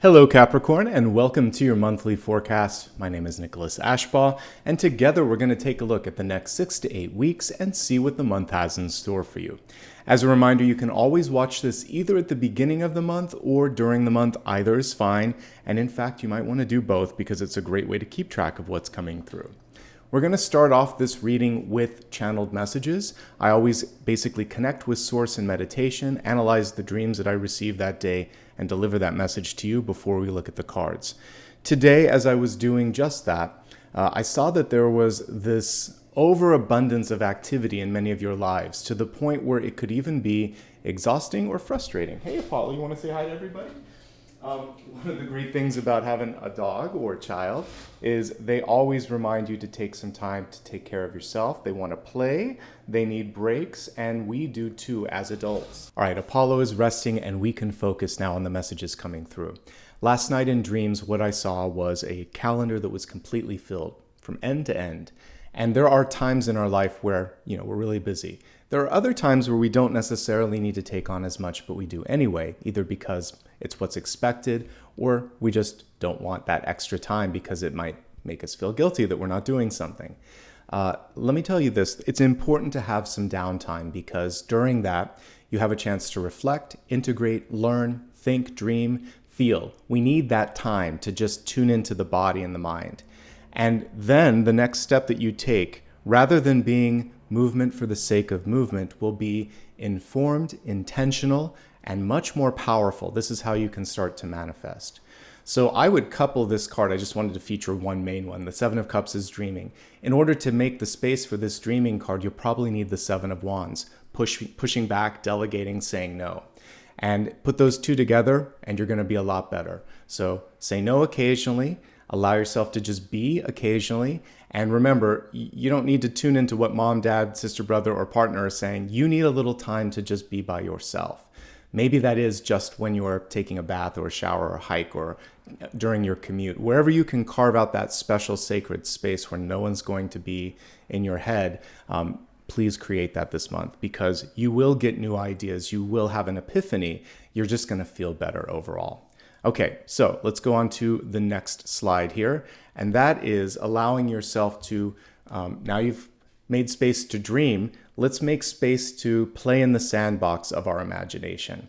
Hello Capricorn, and welcome to your monthly forecast. My name is Nicholas Ashbaugh, and together we're going to take a look at the next 6 to 8 weeks and see what the month has in store for you. As a reminder, you can always watch this either at the beginning of the month or during the month. Either is fine, and in fact you might want to do both because it's a great way to keep track of what's coming through. We're going to start off this reading with channeled messages. I always basically connect with source in meditation, analyze the dreams that I received that day, and deliver that message to you before we look at the cards. Today, as I was doing just that, I saw that there was this overabundance of activity in many of your lives to the point where it could even be exhausting or frustrating. Hey, Apollo, you want to say hi to everybody? One of the great things about having a dog or a child is they always remind you to take some time to take care of yourself. They want to play, they need breaks, and we do too as adults. All right, Apollo is resting and we can focus now on the messages coming through. Last night in dreams, what I saw was a calendar that was completely filled from end to end. And there are times in our life where, we're really busy. There are other times where we don't necessarily need to take on as much, but we do anyway, either because it's what's expected or we just don't want that extra time because it might make us feel guilty that we're not doing something. Let me tell you this, it's important to have some downtime because during that, you have a chance to reflect, integrate, learn, think, dream, feel. We need that time to just tune into the body and the mind. And then the next step that you take, rather than being movement for the sake of movement, will be informed, intentional, and much more powerful. This is how you can start to manifest. So I would couple this card. I just wanted to feature one main one. The Seven of Cups is dreaming. In order to make the space for this dreaming card, you'll probably need the Seven of Wands, pushing back, delegating, saying no. And put those two together and you're going to be a lot better. So say no occasionally. Allow yourself to just be occasionally. And remember, you don't need to tune into what mom, dad, sister, brother, or partner are saying. You need a little time to just be by yourself. Maybe that is just when you are taking a bath or a shower or a hike or during your commute. Wherever you can carve out that special sacred space where no one's going to be in your head, please create that this month because you will get new ideas. You will have an epiphany. You're just going to feel better overall. Okay, so let's go on to the next slide here, and that is allowing yourself to, now you've made space to dream, let's make space to play in the sandbox of our imagination.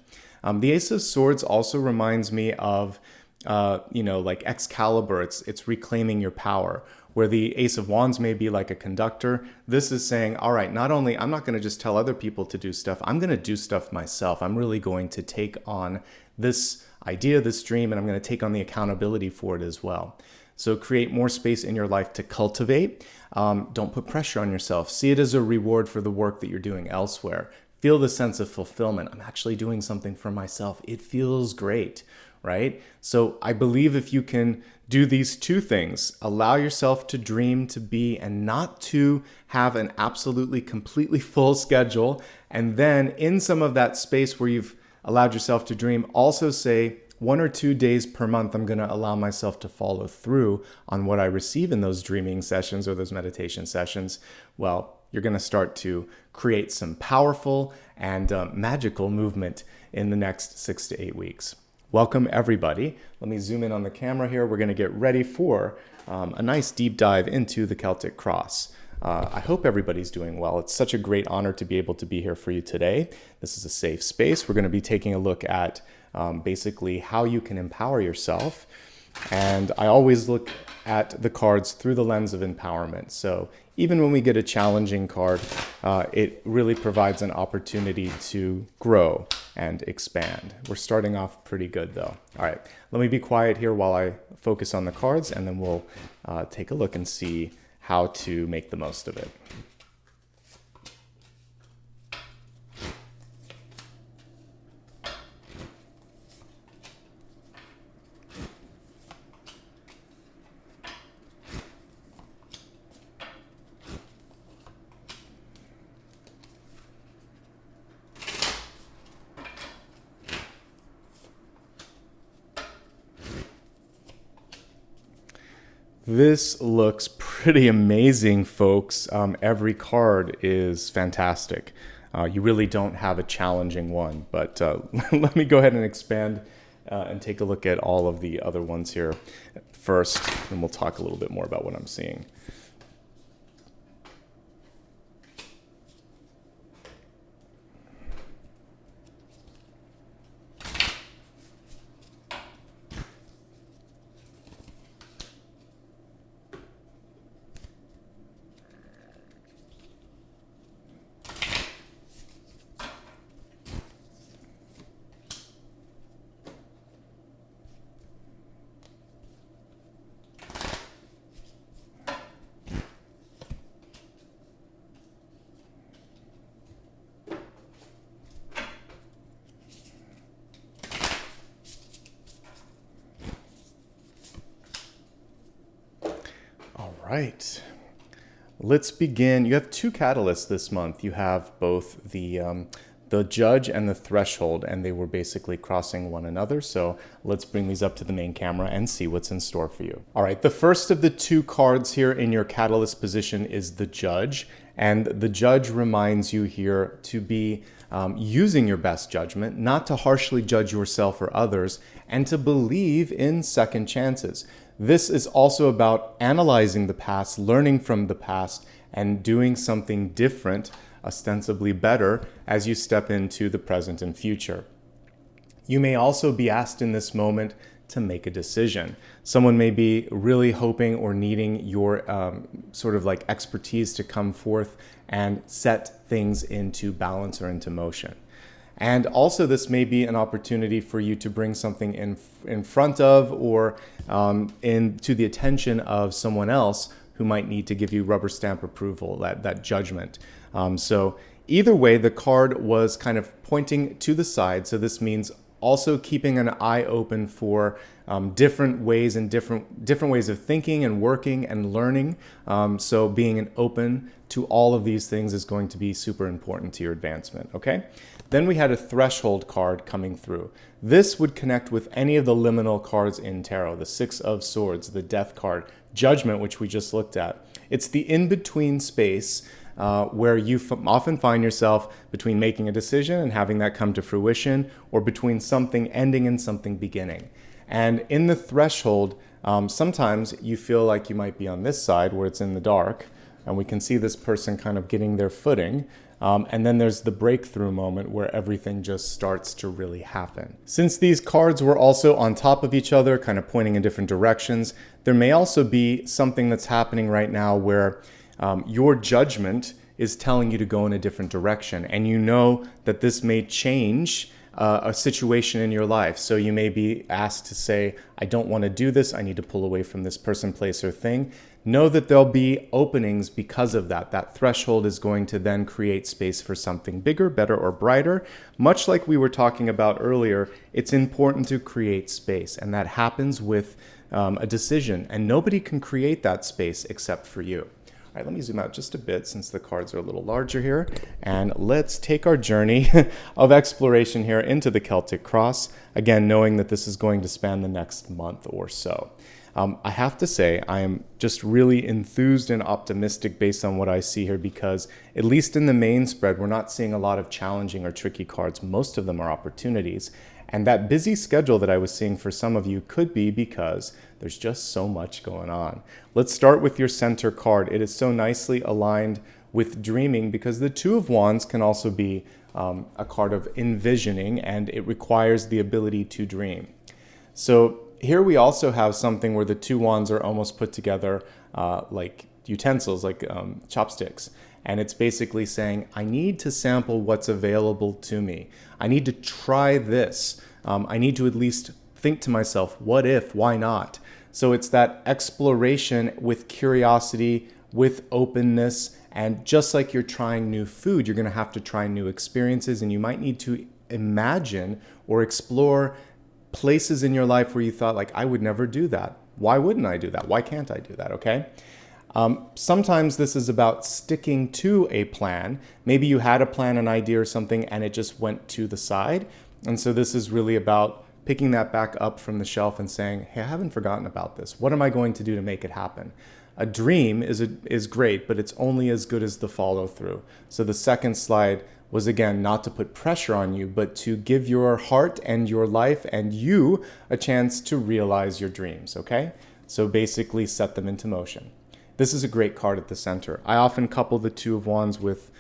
The Ace of Swords also reminds me of, like Excalibur, it's reclaiming your power. Where the Ace of Wands may be like a conductor, this is saying, all right, not only, I'm not going to just tell other people to do stuff, I'm going to do stuff myself. I'm really going to take on this idea, this dream, and I'm going to take on the accountability for it as well. So create more space in your life to cultivate. Don't put pressure on yourself. See it as a reward for the work that you're doing elsewhere. Feel the sense of fulfillment. I'm actually doing something for myself. It feels great, right? So I believe if you can do these two things, allow yourself to dream, to be, and not to have an absolutely completely full schedule. And then in some of that space where you've allowed yourself to dream, also say 1 or 2 days per month, I'm going to allow myself to follow through on what I receive in those dreaming sessions or those meditation sessions. Well, you're going to start to create some powerful and magical movement in the next 6 to 8 weeks. Welcome, everybody. Let me zoom in on the camera here. We're going to get ready for a nice deep dive into the Celtic Cross. I hope everybody's doing well. It's such a great honor to be able to be here for you today. This is a safe space. We're going to be taking a look at basically how you can empower yourself. And I always look at the cards through the lens of empowerment. So even when we get a challenging card, it really provides an opportunity to grow and expand. We're starting off pretty good though. All right, let me be quiet here while I focus on the cards and then we'll take a look and see how to make the most of it. This looks pretty amazing, folks. Every card is fantastic. You really don't have a challenging one, but let me go ahead and expand and take a look at all of the other ones here first, and we'll talk a little bit more about what I'm seeing. All right, let's begin. You have two catalysts this month. You have both the judge and the threshold, and they were basically crossing one another. So let's bring these up to the main camera and see what's in store for you. All right, the first of the two cards here in your catalyst position is the judge. And the judge reminds you here to be using your best judgment, not to harshly judge yourself or others, and to believe in second chances. This is also about analyzing the past, learning from the past, and doing something different, ostensibly better, as you step into the present and future. You may also be asked in this moment to make a decision. Someone may be really hoping or needing your sort of like expertise to come forth and set things into balance or into motion. And also this may be an opportunity for you to bring something in front of or into the attention of someone else who might need to give you rubber stamp approval, that judgment. So either way, the card was kind of pointing to the side. So this means also keeping an eye open for different ways and different ways of thinking and working and learning. So being an open to all of these things is going to be super important to your advancement, okay? Then we had a threshold card coming through. This would connect with any of the liminal cards in tarot, the Six of Swords, the Death card, Judgment, which we just looked at. It's the in-between space where you often find yourself between making a decision and having that come to fruition, or between something ending and something beginning. And in the threshold, sometimes you feel like you might be on this side where it's in the dark, and we can see this person kind of getting their footing. And then there's the breakthrough moment where everything just starts to really happen. Since these cards were also on top of each other, kind of pointing in different directions, there may also be something that's happening right now where your judgment is telling you to go in a different direction. And you know that this may change a situation in your life. So you may be asked to say, I don't want to do this. I need to pull away from this person, place, or thing. Know that there'll be openings because of that. That threshold is going to then create space for something bigger, better, or brighter. Much like we were talking about earlier, it's important to create space, and that happens with a decision, and nobody can create that space except for you. All right, let me zoom out just a bit since the cards are a little larger here, and let's take our journey of exploration here into the Celtic Cross, again, knowing that this is going to span the next month or so. I have to say, I am just really enthused and optimistic based on what I see here, because at least in the main spread, we're not seeing a lot of challenging or tricky cards. Most of them are opportunities. And that busy schedule that I was seeing for some of you could be because there's just so much going on. Let's start with your center card. It is so nicely aligned with dreaming, because the Two of Wands can also be a card of envisioning, and it requires the ability to dream. So here we also have something where the two wands are almost put together like utensils, like chopsticks. And it's basically saying, I need to sample what's available to me. I need to try this. I need to at least think to myself, what if, why not? So it's that exploration with curiosity, with openness. And just like you're trying new food, you're going to have to try new experiences. And you might need to imagine or explore places in your life where you thought, like, I would never do that. Why wouldn't I do that? Why can't I do that? Okay. Sometimes this is about sticking to a plan. Maybe you had a plan, an idea or something, and it just went to the side. And so this is really about picking that back up from the shelf and saying, hey, I haven't forgotten about this. What am I going to do to make it happen? A dream is great, but it's only as good as the follow through. So the second slide was, again, not to put pressure on you, but to give your heart and your life and you a chance to realize your dreams, okay? So basically set them into motion. This is a great card at the center. I often couple the Two of Wands with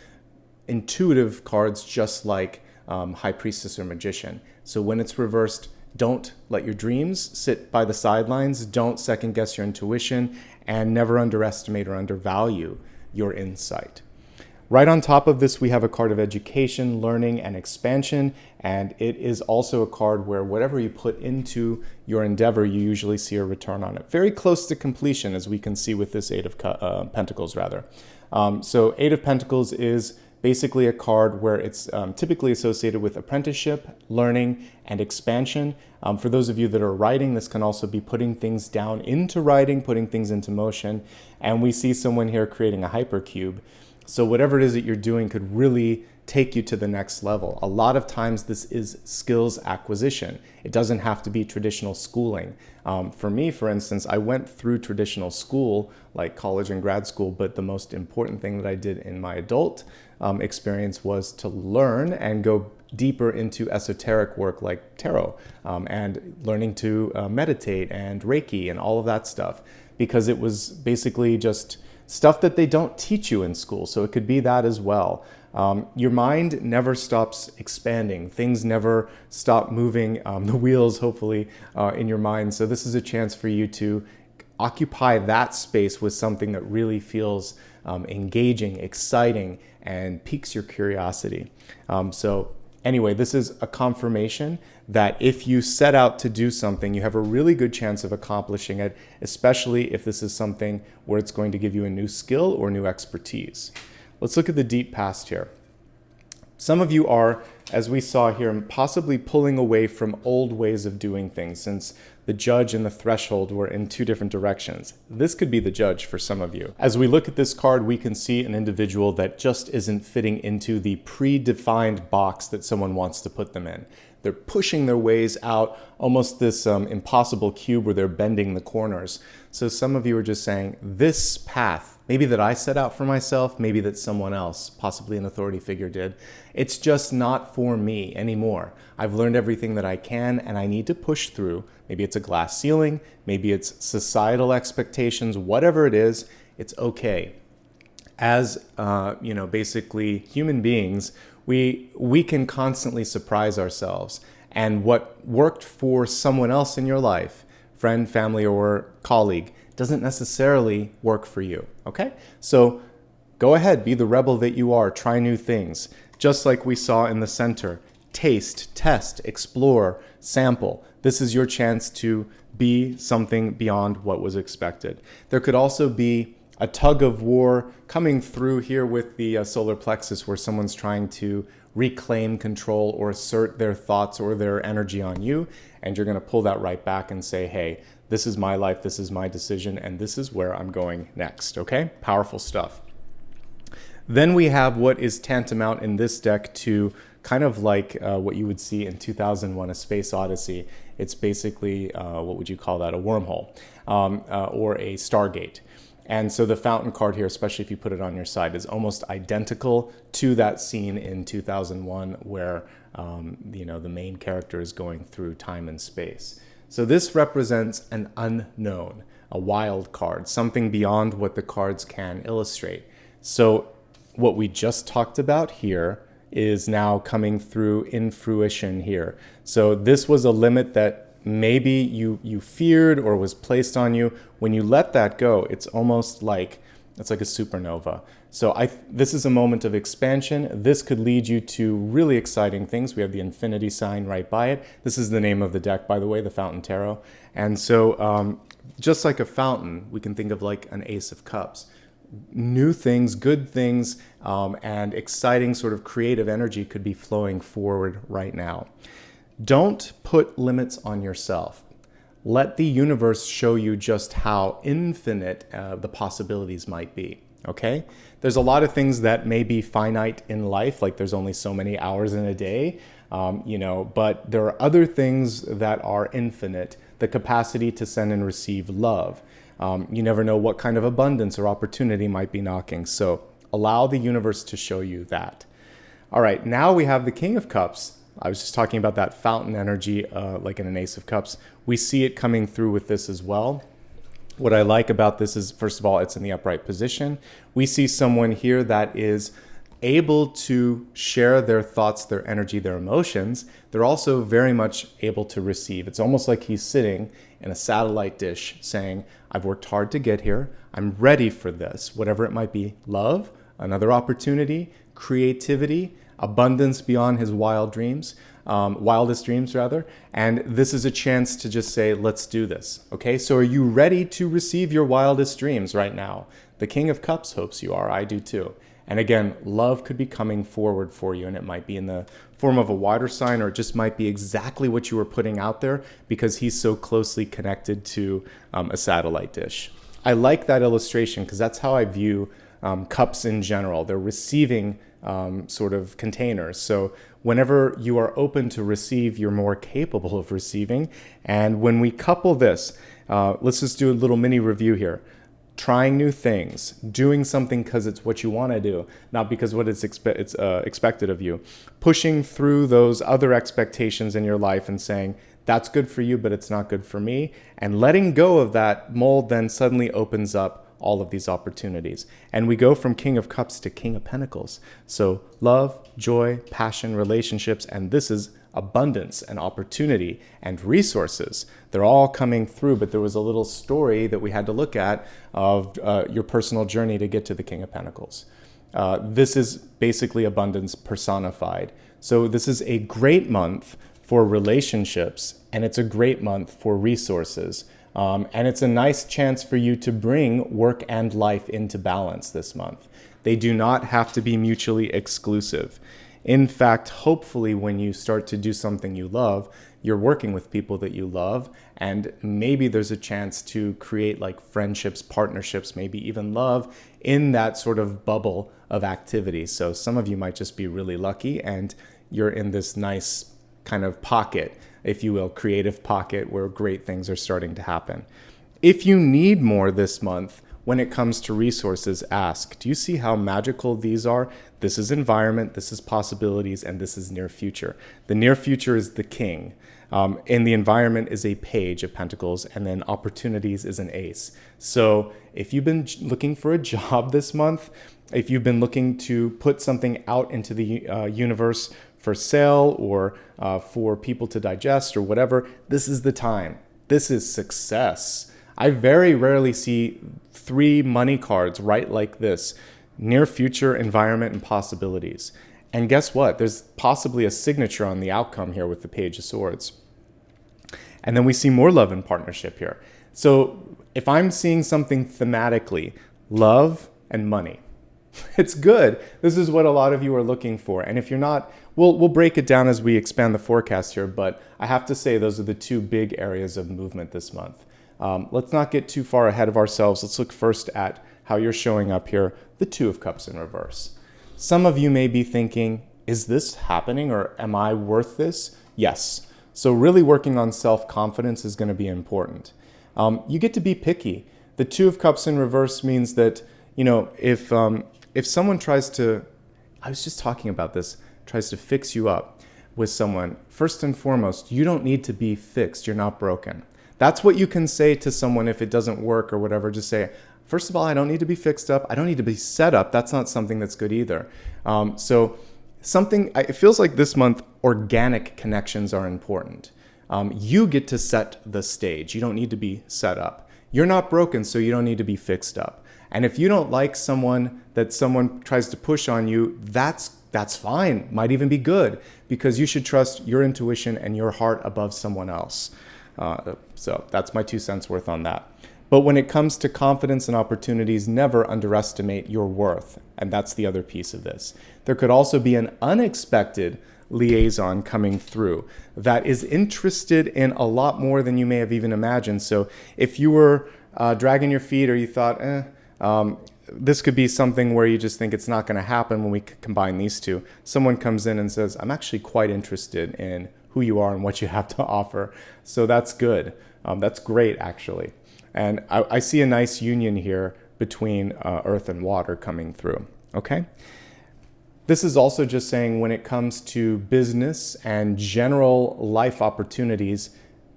intuitive cards, just like High Priestess or Magician. So when it's reversed, don't let your dreams sit by the sidelines. Don't second guess your intuition, and never underestimate or undervalue your insight. Right on top of this, we have a card of education, learning, and expansion. And it is also a card where whatever you put into your endeavor, you usually see a return on it. Very close to completion, as we can see with this Eight of Pentacles, rather. So Eight of Pentacles is basically a card where it's typically associated with apprenticeship, learning, and expansion. For those of you that are writing, this can also be putting things down into writing, putting things into motion. And we see someone here creating a hypercube. So whatever it is that you're doing could really take you to the next level. A lot of times this is skills acquisition. It doesn't have to be traditional schooling. For me, for instance, I went through traditional school, like college and grad school, but the most important thing that I did in my adult experience was to learn and go deeper into esoteric work like tarot, and learning to meditate and Reiki and all of that stuff, because it was basically just stuff that they don't teach you in school. So it could be that as well. Your mind never stops expanding. Things never stop moving, the wheels, hopefully, in your mind. So this is a chance for you to occupy that space with something that really feels engaging, exciting, and piques your curiosity. So anyway, this is a confirmation that if you set out to do something, you have a really good chance of accomplishing it, especially if this is something where it's going to give you a new skill or new expertise. Let's look at the deep past here. Some of you are, as we saw here, possibly pulling away from old ways of doing things, since the Judge and the Threshold were in two different directions. This could be the Judge for some of you. As we look at this card, we can see an individual that just isn't fitting into the predefined box that someone wants to put them in. They're pushing their ways out, almost this impossible cube where they're bending the corners. So some of you are just saying, this path, maybe that I set out for myself, maybe that someone else, possibly an authority figure, did, it's just not for me anymore. I've learned everything that I can, and I need to push through. Maybe it's a glass ceiling, maybe it's societal expectations, whatever it is, it's okay. As basically human beings, we can constantly surprise ourselves. And what worked for someone else in your life, friend, family, or colleague, doesn't necessarily work for you, okay? So go ahead, be the rebel that you are, try new things. Just like we saw in the center, taste, test, explore, sample. This is your chance to be something beyond what was expected. There could also be a tug of war coming through here with the solar plexus, where someone's trying to reclaim control or assert their thoughts or their energy on you, and you're going to pull that right back and say, hey, this is my life, this is my decision, and this is where I'm going next, okay? Powerful stuff. Then we have what is tantamount in this deck to kind of like what you would see in 2001: A Space Odyssey. It's basically, what would you call that, a wormhole or a Stargate. And so the fountain card here, especially if you put it on your side, is almost identical to that scene in 2001 where the main character is going through time and space. So this represents an unknown, a wild card, something beyond what the cards can illustrate. So what we just talked about here is now coming through in fruition here. So this was a limit that maybe you feared or was placed on you. When you let that go, it's almost like it's like a supernova. So this is a moment of expansion. This could lead you to really exciting things. We have the infinity sign right by it. This is the name of the deck, by the way, the Fountain Tarot. And so just like a fountain, we can think of like an Ace of Cups. New things, good things, and exciting sort of creative energy could be flowing forward right now. Don't put limits on yourself. Let the universe show you just how infinite the possibilities might be, okay? There's a lot of things that may be finite in life, like there's only so many hours in a day, but there are other things that are infinite, the capacity to send and receive love. You never know what kind of abundance or opportunity might be knocking, so allow the universe to show you that. All right, now we have the King of Cups. I was just talking about that fountain energy, like in an Ace of Cups. We see it coming through with this as well. What I like about this is, first of all, it's in the upright position. We see someone here that is able to share their thoughts, their energy, their emotions. They're also very much able to receive. It's almost like he's sitting in a satellite dish saying, I've worked hard to get here. I'm ready for this, whatever it might be. Love, another opportunity, creativity, abundance beyond his wildest dreams rather. And this is a chance to just say, let's do this. Okay, so are you ready to receive your wildest dreams right now? The King of Cups hopes you are. I do too. And again, love could be coming forward for you, and it might be in the form of a water sign, or it just might be exactly what you were putting out there because he's so closely connected to a satellite dish. I like that illustration because that's how I view cups in general. They're receiving sort of containers. So whenever you are open to receive, you're more capable of receiving. And when we couple this, let's just do a little mini review here. Trying new things, doing something because it's what you want to do, not because what it's expected of you. Pushing through those other expectations in your life and saying, that's good for you, but it's not good for me. And letting go of that mold then suddenly opens up all of these opportunities. And we go from King of Cups to King of Pentacles. So love, joy, passion, relationships, and this is abundance and opportunity and resources. They're all coming through, but there was a little story that we had to look at of your personal journey to get to the King of Pentacles. This is basically abundance personified. So this is a great month for relationships, and it's a great month for resources. And it's a nice chance for you to bring work and life into balance this month. They do not have to be mutually exclusive. In fact, hopefully when you start to do something you love, you're working with people that you love, and maybe there's a chance to create like friendships, partnerships, maybe even love in that sort of bubble of activity. So some of you might just be really lucky and you're in this nice kind of pocket, if you will, creative pocket where great things are starting to happen. If you need more this month, when it comes to resources, ask, do you see how magical these are? This is environment, this is possibilities, and this is near future. The near future is the king. And the environment is a page of pentacles, and then opportunities is an ace. So if you've been looking for a job this month, if you've been looking to put something out into the universe for sale or for people to digest or whatever, this is the time. This is success. I very rarely see 3 money cards right like this: near future, environment, and possibilities. And guess what? There's possibly a signature on the outcome here with the Page of Swords. And then we see more love and partnership here. So if I'm seeing something thematically, love and money, it's good. This is what a lot of you are looking for. And if you're not, we'll break it down as we expand the forecast here. But I have to say those are the 2 big areas of movement this month. Let's not get too far ahead of ourselves. Let's look first at how you're showing up here, the 2 of Cups in reverse. Some of you may be thinking, is this happening or am I worth this? Yes. So really working on self-confidence is going to be important. You get to be picky. The 2 of Cups in reverse means that, if someone tries to, I was just talking about this, tries to fix you up with someone, first and foremost, you don't need to be fixed. You're not broken. That's what you can say to someone if it doesn't work or whatever. Just say, first of all, I don't need to be fixed up. I don't need to be set up. That's not something that's good either. It feels like this month, organic connections are important. You get to set the stage. You don't need to be set up. You're not broken, so you don't need to be fixed up. And if you don't like someone tries to push on you, that's fine. Might even be good, because you should trust your intuition and your heart above someone else. So that's my 2 cents worth on that. But when it comes to confidence and opportunities, never underestimate your worth. And that's the other piece of this. There could also be an unexpected liaison coming through that is interested in a lot more than you may have even imagined. So if you were dragging your feet, or you thought, this could be something where you just think it's not going to happen when we combine these 2. Someone comes in and says, I'm actually quite interested in who you are and what you have to offer. So that's good. That's great, actually. And I see a nice union here between earth and water coming through. Okay? This is also just saying when it comes to business and general life opportunities,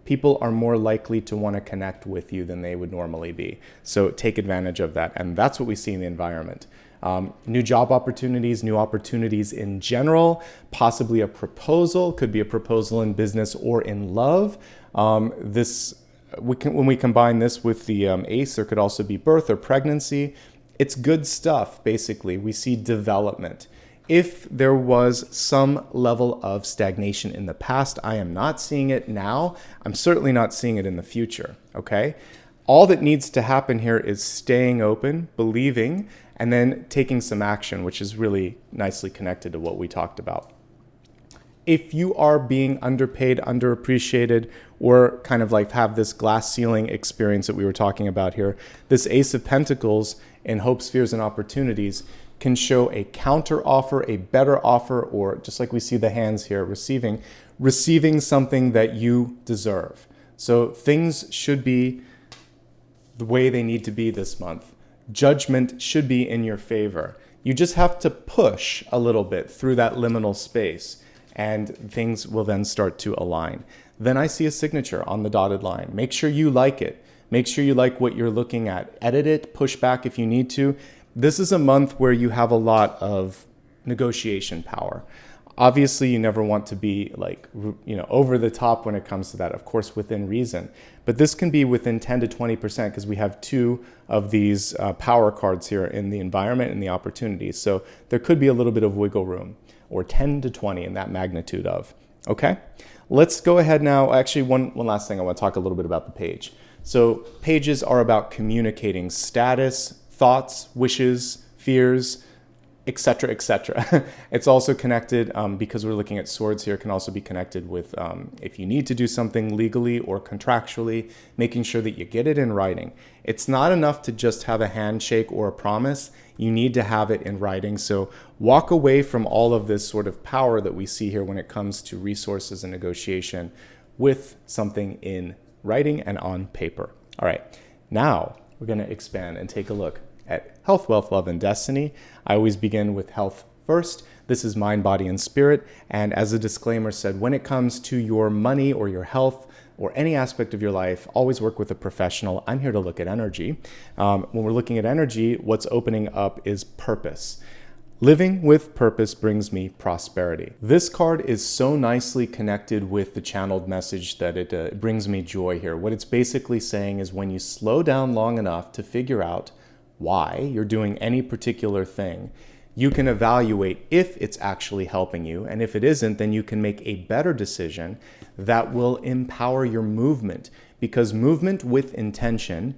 people are more likely to want to connect with you than they would normally be. So take advantage of that. And that's what we see in the environment. New job opportunities, new opportunities in general, possibly a proposal, could be a proposal in business or in love. When we combine this with the ace, there could also be birth or pregnancy. It's good stuff, basically. We see development. If there was some level of stagnation in the past, I am not seeing it now. I'm certainly not seeing it in the future, okay? All that needs to happen here is staying open, believing, and then taking some action, which is really nicely connected to what we talked about. If you are being underpaid, underappreciated, or kind of like have this glass ceiling experience that we were talking about here, this Ace of Pentacles in hopes, fears, and opportunities can show a counter offer, a better offer, or just like we see the hands here, receiving something that you deserve. So things should be the way they need to be this month. Judgment should be in your favor. You just have to push a little bit through that liminal space, and things will then start to align. Then I see a signature on the dotted line. Make sure you like it. Make sure you like what you're looking at. Edit it, push back if you need to. This is a month where you have a lot of negotiation power. Obviously, you never want to be over the top when it comes to that, of course, within reason. But this can be within 10 to 20% because we have two of these power cards here in the environment and the opportunities. So there could be a little bit of wiggle room, or 10 to 20 in that magnitude of. Okay, let's go ahead now. Actually, one last thing. I want to talk a little bit about the page. So pages are about communicating status, thoughts, wishes, fears, etc., etc. It's also connected, because we're looking at swords here, can also be connected with if you need to do something legally or contractually, making sure that you get it in writing. It's not enough to just have a handshake or a promise. You need to have it in writing. So walk away from all of this sort of power that we see here when it comes to resources and negotiation with something in writing and on paper. All right, now we're going to expand and take a look at health, wealth, love, and destiny. I always begin with health first. This is mind, body, and spirit. And as a disclaimer said, when it comes to your money or your health or any aspect of your life, always work with a professional. I'm here to look at energy. When we're looking at energy, what's opening up is purpose. Living with purpose brings me prosperity. This card is so nicely connected with the channeled message that it brings me joy here. What it's basically saying is when you slow down long enough to figure out why you're doing any particular thing, you can evaluate if it's actually helping you. And if it isn't, then you can make a better decision that will empower your movement, because movement with intention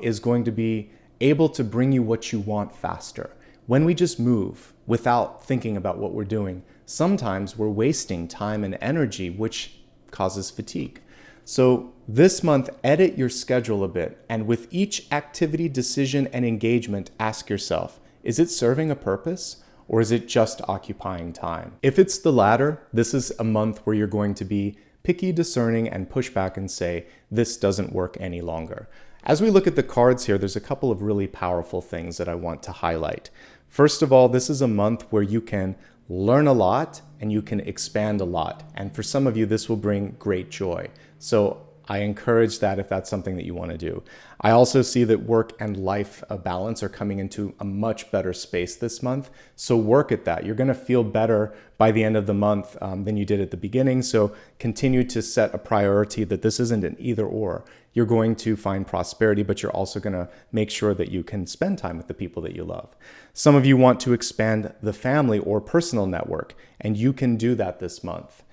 is going to be able to bring you what you want faster. When we just move without thinking about what we're doing, sometimes we're wasting time and energy, which causes fatigue. So this month, edit your schedule a bit, and with each activity, decision, and engagement, ask yourself, is it serving a purpose, or is it just occupying time? If it's the latter, this is a month where you're going to be picky, discerning, and push back and say, this doesn't work any longer. As we look at the cards here, there's a couple of really powerful things that I want to highlight. First of all, this is a month where you can learn a lot and you can expand a lot. And for some of you, this will bring great joy. So I encourage that if that's something that you want to do. I also see that work and life balance are coming into a much better space this month. So work at that. You're going to feel better by the end of the month than you did at the beginning. So continue to set a priority that this isn't an either or. You're going to find prosperity, but you're also going to make sure that you can spend time with the people that you love. Some of you want to expand the family or personal network, and you can do that this month.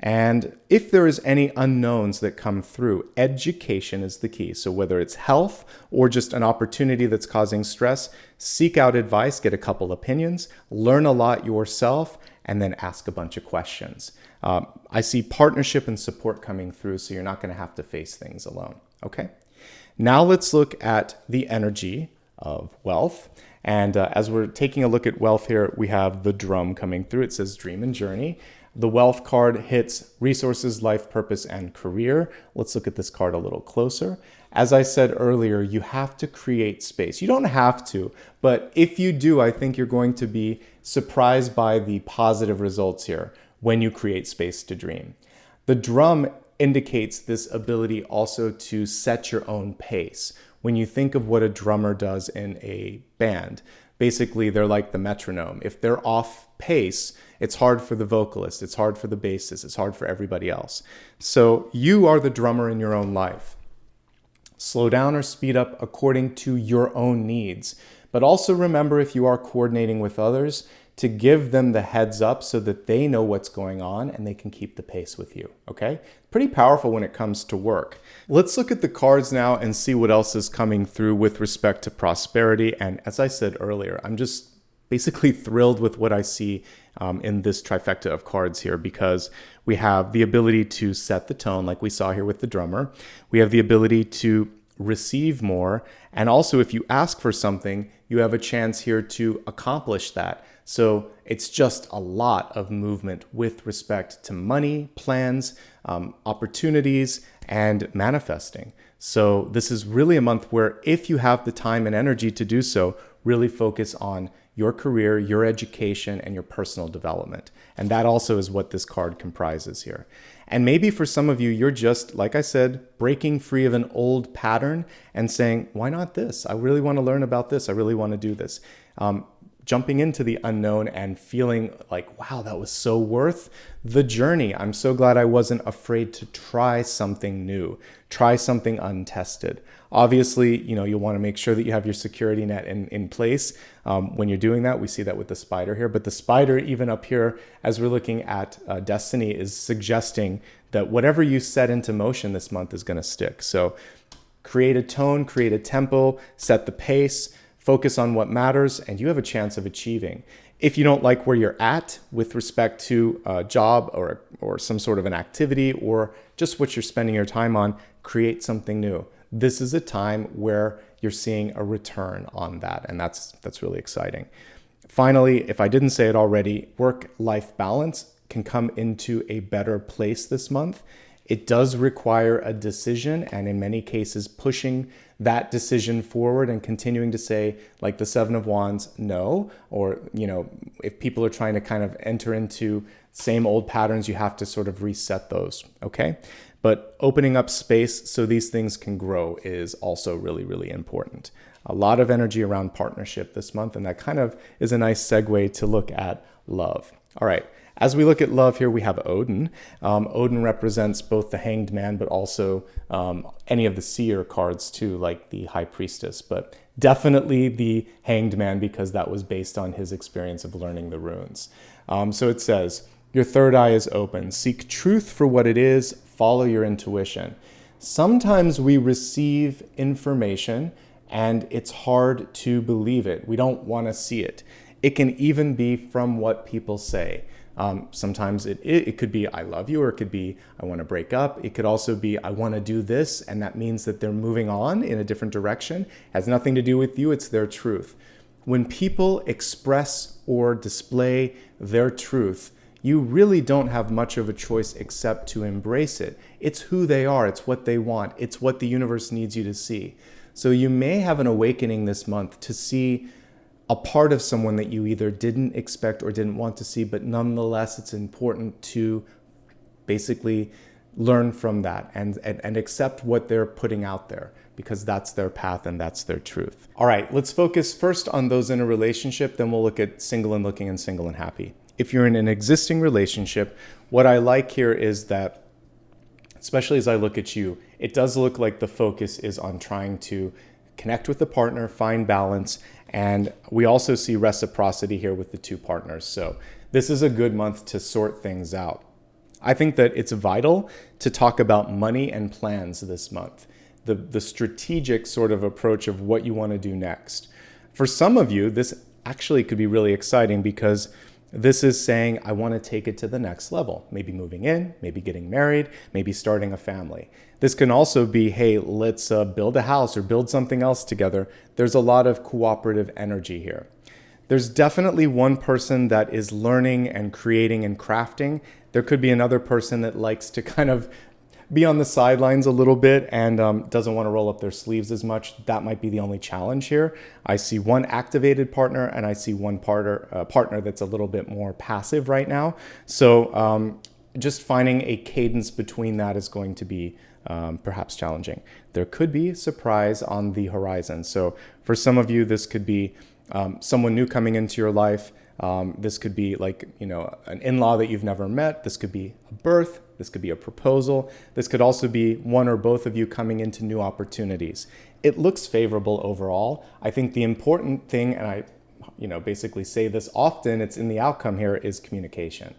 And if there is any unknowns that come through, education is the key. So whether it's health or just an opportunity that's causing stress, seek out advice, get a couple opinions, learn a lot yourself, and then ask a bunch of questions. I see partnership and support coming through, so you're not going to have to face things alone. Okay. Now let's look at the energy of wealth. And as we're taking a look at wealth here, we have the drum coming through. It says dream and journey. The wealth card hits resources, life, purpose, and career. Let's look at this card a little closer. As I said earlier, you have to create space. You don't have to, but if you do, I think you're going to be surprised by the positive results here when you create space to dream. The drum indicates this ability also to set your own pace. When you think of what a drummer does in a band, basically they're like the metronome. If they're off pace, it's hard for the vocalist, it's hard for the bassist, it's hard for everybody else. So you are the drummer in your own life. Slow down or speed up according to your own needs. But also remember, if you are coordinating with others, to give them the heads up so that they know what's going on and they can keep the pace with you, okay? Pretty powerful when it comes to work. Let's look at the cards now and see what else is coming through with respect to prosperity. And as I said earlier, I'm just basically thrilled with what I see in this trifecta of cards here, because we have the ability to set the tone like we saw here with the drummer. We have the ability to receive more. And also, if you ask for something, you have a chance here to accomplish that. So it's just a lot of movement with respect to money, plans, opportunities, and manifesting. So this is really a month where, if you have the time and energy to do so, really focus on your career, your education, and your personal development. And that also is what this card comprises here. And maybe for some of you, you're just, like I said, breaking free of an old pattern and saying, why not this? I really want to learn about this. I really want to do this. Jumping into the unknown and feeling like, wow, that was so worth the journey. I'm so glad I wasn't afraid to try something new, try something untested. Obviously, you'll want to make sure that you have your security net in place when you're doing that. We see that with the spider here, but the spider, even up here, as we're looking at destiny, is suggesting that whatever you set into motion this month is going to stick. So create a tone, create a tempo, set the pace, focus on what matters, and you have a chance of achieving. If you don't like where you're at with respect to a job or some sort of an activity or just what you're spending your time on, create something new. This is a time where you're seeing a return on that, and that's really exciting. Finally, if I didn't say it already, work-life balance can come into a better place this month. It does require a decision, and in many cases, pushing that decision forward and continuing to say, like the Seven of Wands, no. Or, if people are trying to kind of enter into same old patterns, you have to sort of reset those, okay? But opening up space so these things can grow is also really, really important. A lot of energy around partnership this month, and that kind of is a nice segue to look at love. All right. As we look at love here, we have Odin. Odin represents both the Hanged Man, but also any of the seer cards too, like the High Priestess, but definitely the Hanged Man, because that was based on his experience of learning the runes. So it says, your third eye is open. Seek truth for what it is. Follow your intuition. Sometimes we receive information and it's hard to believe it. We don't want to see it. It can even be from what people say. Sometimes it could be, I love you, or it could be, I want to break up. It could also be, I want to do this. And that means that they're moving on in a different direction. It has nothing to do with you. It's their truth. When people express or display their truth, you really don't have much of a choice except to embrace it. It's who they are. It's what they want. It's what the universe needs you to see. So you may have an awakening this month to see a part of someone that you either didn't expect or didn't want to see, but nonetheless, it's important to basically learn from that and accept what they're putting out there, because that's their path and that's their truth. All right, let's focus first on those in a relationship, then we'll look at single and looking and single and happy. If you're in an existing relationship, what I like here is that, especially as I look at you, it does look like the focus is on trying to connect with the partner, find balance, and we also see reciprocity here with the two partners. So this is a good month to sort things out. I think that it's vital to talk about money and plans this month, the strategic sort of approach of what you want to do next. For some of you, this actually could be really exciting, because this is saying, I want to take it to the next level, maybe moving in, maybe getting married, maybe starting a family. This can also be, hey, let's build a house or build something else together. There's a lot of cooperative energy here. There's definitely one person that is learning and creating and crafting There could be another person that likes to kind of be on the sidelines a little bit and doesn't want to roll up their sleeves as much. That might be the only challenge here. I see one activated partner and I see one partner that's a little bit more passive right now. So just finding a cadence between that is going to be perhaps challenging. There could be surprise on the horizon. So for some of you, this could be someone new coming into your life. This could be like, an in-law that you've never met. This could be a birth. This could be a proposal. This could also be one or both of you coming into new opportunities. It looks favorable overall. I think the important thing, and I, basically say this often, it's in the outcome here, is communication.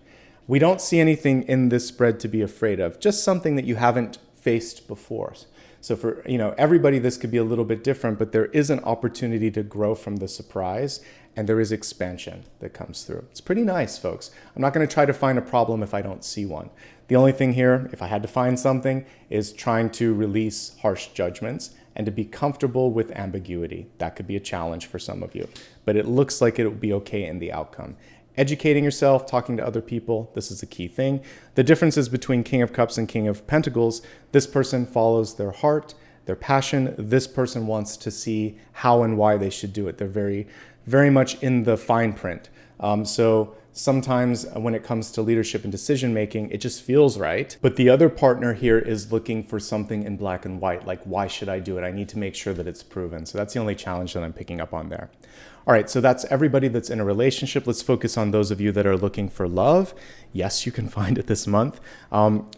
We don't see anything in this spread to be afraid of, just something that you haven't faced before. So for everybody, this could be a little bit different, but there is an opportunity to grow from the surprise, and there is expansion that comes through. It's pretty nice, folks. I'm not going to try to find a problem if I don't see one. The only thing here, if I had to find something, is trying to release harsh judgments and to be comfortable with ambiguity. That could be a challenge for some of you, but it looks like it will be okay in the outcome. Educating yourself, talking to other people, this is a key thing. The differences between King of Cups and King of Pentacles, this person follows their heart, their passion. This person wants to see how and why they should do it. They're very, very much in the fine print. So sometimes when it comes to leadership and decision making, it just feels right. But the other partner here is looking for something in black and white, like, why should I do it? I need to make sure that it's proven. So that's the only challenge that I'm picking up on there. All right, so that's everybody that's in a relationship. Let's focus on those of you that are looking for love. Yes, you can find it this month.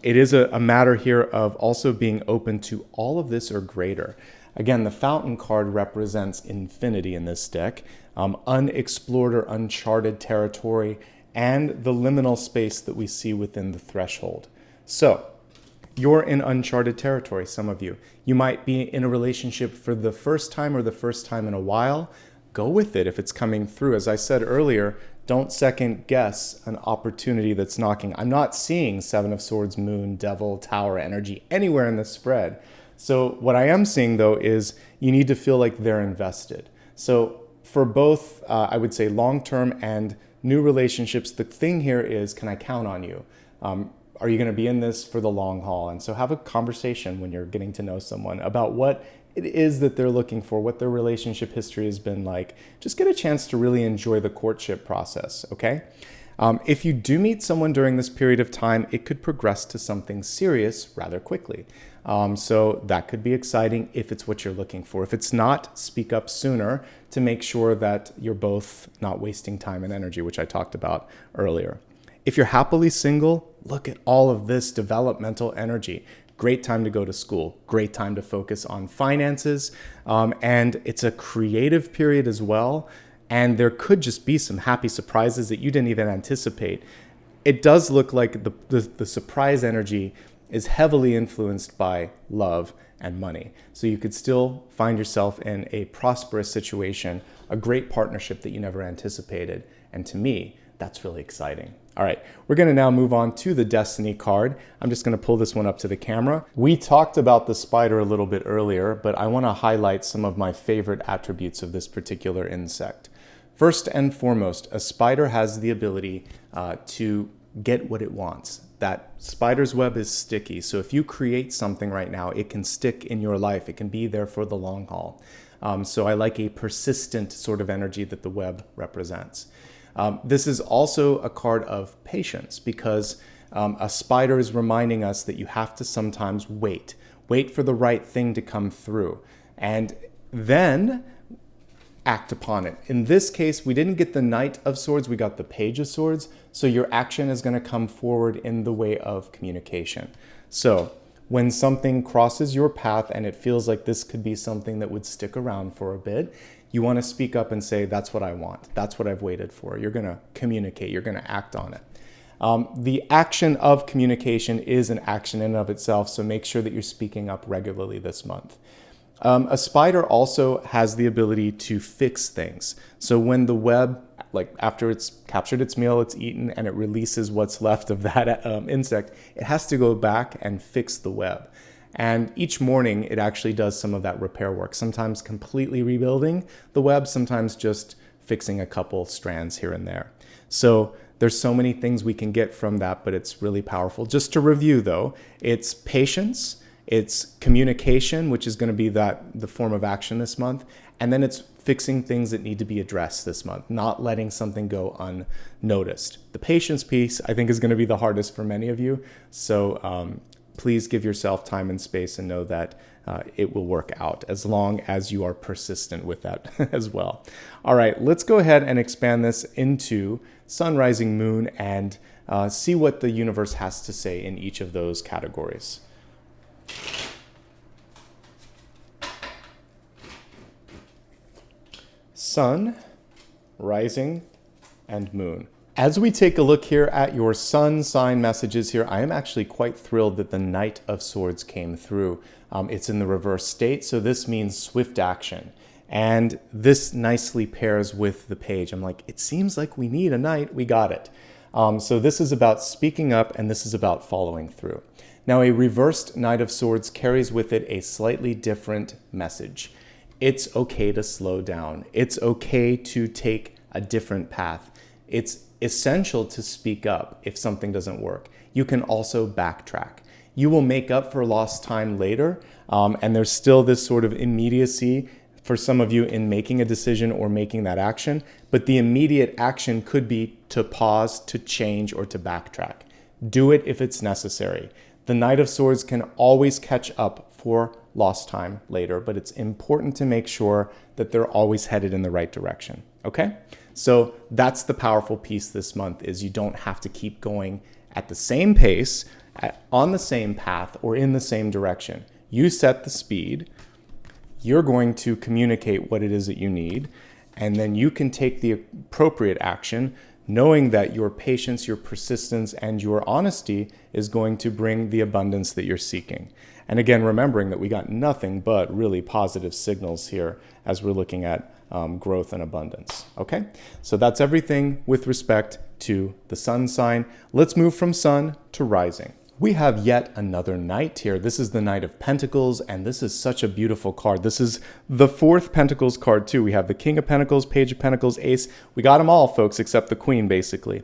It is a matter here of also being open to all of this or greater. Again, the Fountain card represents infinity in this deck, unexplored or uncharted territory, and the liminal space that we see within the threshold. So you're in uncharted territory, some of you. You might be in a relationship for the first time or the first time in a while. Go with it if it's coming through. As I said earlier, don't second guess an opportunity that's knocking. I'm not seeing Seven of Swords, Moon, Devil, Tower energy anywhere in this spread. So what I am seeing, though, is you need to feel like they're invested. So for both, I would say, long-term and new relationships, the thing here is, can I count on you? Are you going to be in this for the long haul? And so have a conversation when you're getting to know someone about what it is that they're looking for, what their relationship history has been like. Just get a chance to really enjoy the courtship process, okay? If you do meet someone during this period of time, it could progress to something serious rather quickly. So that could be exciting if it's what you're looking for. If it's not, speak up sooner to make sure that you're both not wasting time and energy, which I talked about earlier. If you're happily single, look at all of this developmental energy. Great time to go to school, great time to focus on finances, and it's a creative period as well, and there could just be some happy surprises that you didn't even anticipate. It does look like the surprise energy is heavily influenced by love and money. So you could still find yourself in a prosperous situation, a great partnership that you never anticipated, and to me, that's really exciting. All right, we're going to now move on to the Destiny card. I'm just going to pull this one up to the camera. We talked about the spider a little bit earlier, but I want to highlight some of my favorite attributes of this particular insect. First and foremost, a spider has the ability to get what it wants. That spider's web is sticky, so if you create something right now, it can stick in your life. It can be there for the long haul. So I like a persistent sort of energy that the web represents. This is also a card of patience because a spider is reminding us that you have to sometimes wait for the right thing to come through, and then act upon it. In this case, we didn't get the Knight of Swords, we got the Page of Swords, so your action is going to come forward in the way of communication. So when something crosses your path and it feels like this could be something that would stick around for a bit, you want to speak up and say, that's what I want. That's what I've waited for. You're going to communicate. You're going to act on it. The action of communication is an action in and of itself, so make sure that you're speaking up regularly this month. A spider also has the ability to fix things. So when the web, like after it's captured its meal, it's eaten, and it releases what's left of that insect, it has to go back and fix the web. And each morning, it actually does some of that repair work, sometimes completely rebuilding the web, sometimes just fixing a couple strands here and there. So There's so many things we can get from that, but it's really powerful. Just to review though, it's patience, it's communication, which is going to be the form of action this month, and then it's fixing things that need to be addressed this month, not letting something go unnoticed. The patience piece, I think, is going to be the hardest for many of you. So please give yourself time and space and know that it will work out as long as you are persistent with that as well. All right, let's go ahead and expand this into sun, rising, moon, and see what the universe has to say in each of those categories. Sun, rising, and moon. As we take a look here at your sun sign messages here, I am actually quite thrilled that the Knight of Swords came through. It's in the reverse state, so this means swift action. And this nicely pairs with the page. I'm like, it seems like we need a knight. We got it. So this is about speaking up, and this is about following through. Now, a reversed Knight of Swords carries with it a slightly different message. It's okay to slow down. It's okay to take a different path. It's essential to speak up if something doesn't work. You can also backtrack. You will make up for lost time later, and there's still this sort of immediacy for some of you in making a decision or making that action, but the immediate action could be to pause, to change, or to backtrack. Do it if it's necessary. The Knight of Swords can always catch up for lost time later, but it's important to make sure that they're always headed in the right direction, okay? So that's the powerful piece this month, is you don't have to keep going at the same pace, on the same path, or in the same direction. You set the speed, you're going to communicate what it is that you need, and then you can take the appropriate action, knowing that your patience, your persistence, and your honesty is going to bring the abundance that you're seeking. And again, remembering that we got nothing but really positive signals here as we're looking at growth and abundance. Okay, so that's everything with respect to the sun sign. Let's move from sun to rising. We have yet another knight here. This is the Knight of Pentacles, and this is such a beautiful card. This is the fourth Pentacles card too. We have the King of Pentacles, Page of Pentacles, Ace. We got them all, folks, except the Queen, basically.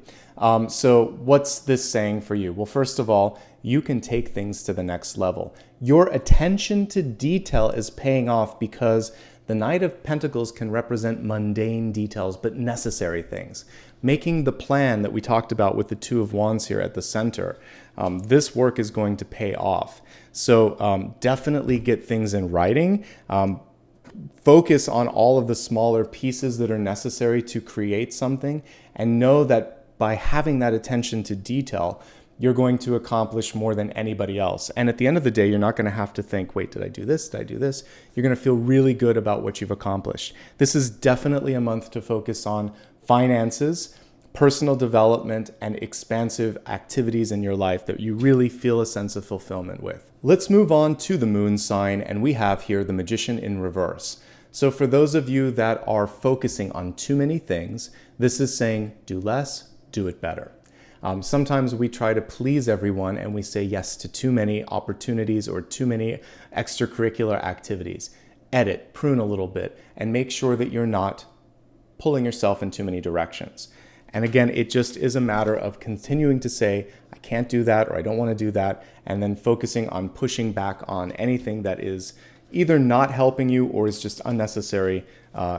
So what's this saying for you? Well, first of all, you can take things to the next level. Your attention to detail is paying off because the Knight of Pentacles can represent mundane details, but necessary things. Making the plan that we talked about with the Two of Wands here at the center, this work is going to pay off. So definitely get things in writing. Focus on all of the smaller pieces that are necessary to create something, and know that by having that attention to detail, you're going to accomplish more than anybody else. And at the end of the day, you're not going to have to think, wait, did I do this? Did I do this? You're going to feel really good about what you've accomplished. This is definitely a month to focus on finances, personal development, and expansive activities in your life that you really feel a sense of fulfillment with. Let's move on to the moon sign, and we have here the Magician in reverse. So for those of you that are focusing on too many things, this is saying do less, do it better. Sometimes we try to please everyone and we say yes to too many opportunities or too many extracurricular activities. Edit, prune a little bit, and make sure that you're not pulling yourself in too many directions. And again, it just is a matter of continuing to say, I can't do that, or I don't want to do that, and then focusing on pushing back on anything that is either not helping you or is just unnecessary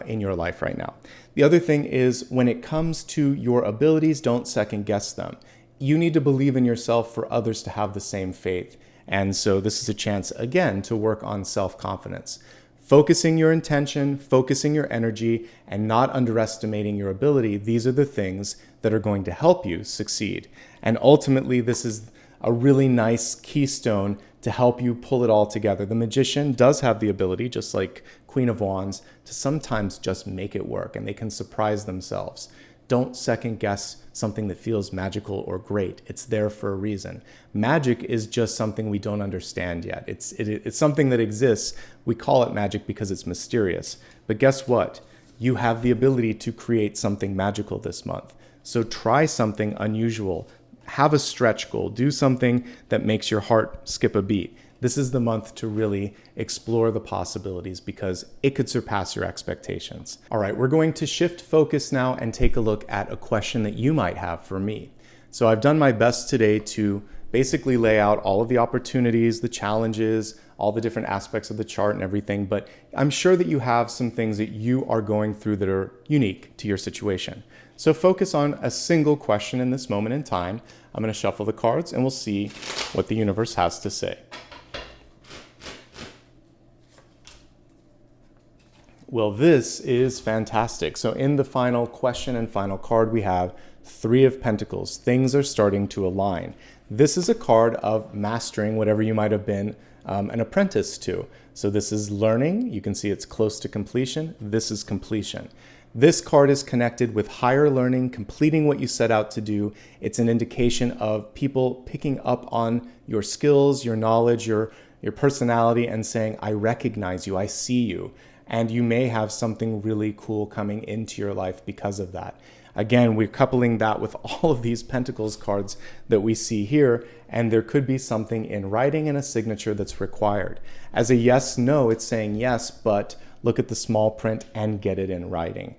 in your life right now. The other thing is, when it comes to your abilities, don't second guess them. You need to believe in yourself for others to have the same faith. And so this is a chance, again, to work on self-confidence. Focusing your intention, focusing your energy, and not underestimating your ability, these are the things that are going to help you succeed. And ultimately, this is a really nice keystone to help you pull it all together. The Magician does have the ability, just like Queen of Wands, to sometimes just make it work, and they can surprise themselves. Don't second guess something that feels magical or great. It's there for a reason. Magic is just something we don't understand yet. It's something that exists. We call it magic because it's mysterious. But guess what? You have the ability to create something magical this month. So try something unusual. Have a stretch goal. Do something that makes your heart skip a beat. this is the month to really explore the possibilities because it could surpass your expectations. All right, we're going to shift focus now and take a look at a question that you might have for me. So I've done my best today to basically lay out all of the opportunities, the challenges, all the different aspects of the chart and everything, but I'm sure that you have some things that you are going through that are unique to your situation. So focus on a single question in this moment in time. I'm going to shuffle the cards and we'll see what the universe has to say. Well, this is fantastic. So in the final question and final card, we have Three of Pentacles. Things are starting to align. This is a card of mastering whatever you might have been an apprentice to. So this is learning. You can see it's close to completion. This is completion. This card is connected with higher learning, completing what you set out to do. It's an indication of people picking up on your skills, your knowledge, your personality, and saying, I recognize you, I see you. And you may have something really cool coming into your life because of that. Again, we're coupling that with all of these Pentacles cards that we see here, and there could be something in writing and a signature that's required. As a yes, no, it's saying yes, but look at the small print and get it in writing.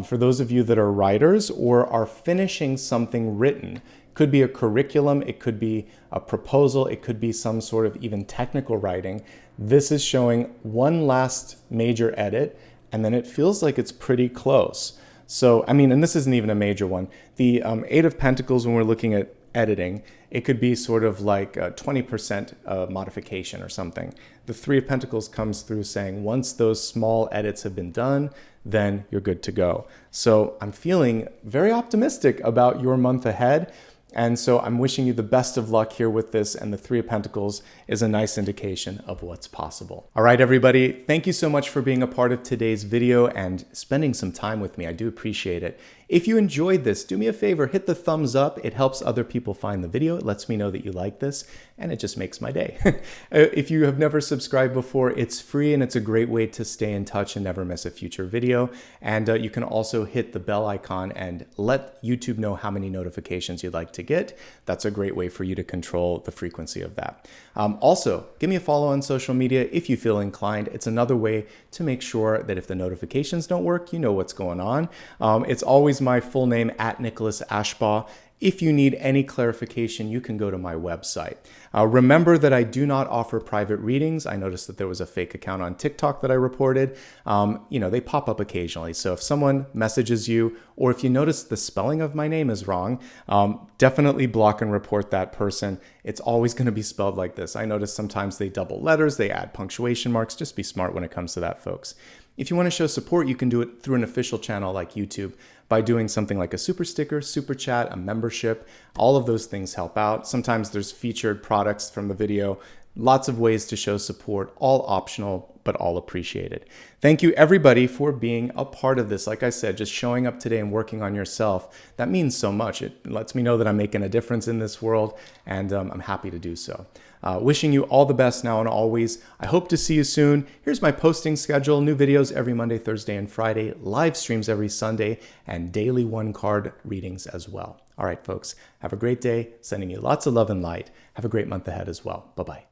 For those of you that are writers or are finishing something written, could be a curriculum, it could be a proposal, it could be some sort of even technical writing. This is showing one last major edit, and then it feels like it's pretty close. So, I mean, and this isn't even a major one. The Eight of Pentacles, when we're looking at editing, it could be sort of like a 20% modification or something. The Three of Pentacles comes through saying once those small edits have been done, then you're good to go. So I'm feeling very optimistic about your month ahead. And so I'm wishing you the best of luck here with this, and the Three of Pentacles is a nice indication of what's possible. All right, everybody, thank you so much for being a part of today's video and spending some time with me. I do appreciate it. If you enjoyed this, do me a favor, hit the thumbs up. It helps other people find the video. It lets me know that you like this, and it just makes my day. If you have never subscribed before, it's free, and it's a great way to stay in touch and never miss a future video. And you can also hit the bell icon and let YouTube know how many notifications you'd like to get. That's a great way for you to control the frequency of that. Also, give me a follow on social media if you feel inclined. It's another way to make sure that if the notifications don't work, you know what's going on. It's always my full name at Nicholas Ashbaugh. If you need any clarification, you can go to my website. Remember that I do not offer private readings. I noticed that there was a fake account on TikTok that I reported. They pop up occasionally. So if someone messages you, or if you notice the spelling of my name is wrong, definitely block and report that person. It's always going to be spelled like this. I notice sometimes they double letters, they add punctuation marks. Just be smart when it comes to that, folks. If you want to show support, you can do it through an official channel like YouTube by doing something like a super sticker, super chat, a membership. All of those things help out. Sometimes there's featured products from the video. Lots of ways to show support, all optional, but all appreciated. Thank you everybody for being a part of this. Like I said, just showing up today and working on yourself, that means so much. It lets me know that I'm making a difference in this world, and I'm happy to do so. Wishing you all the best now and always. I hope to see you soon. Here's my posting schedule. New videos every Monday, Thursday, and Friday. Live streams every Sunday, and daily one-card readings as well. All right, folks, have a great day. Sending you lots of love and light. Have a great month ahead as well. Bye-bye.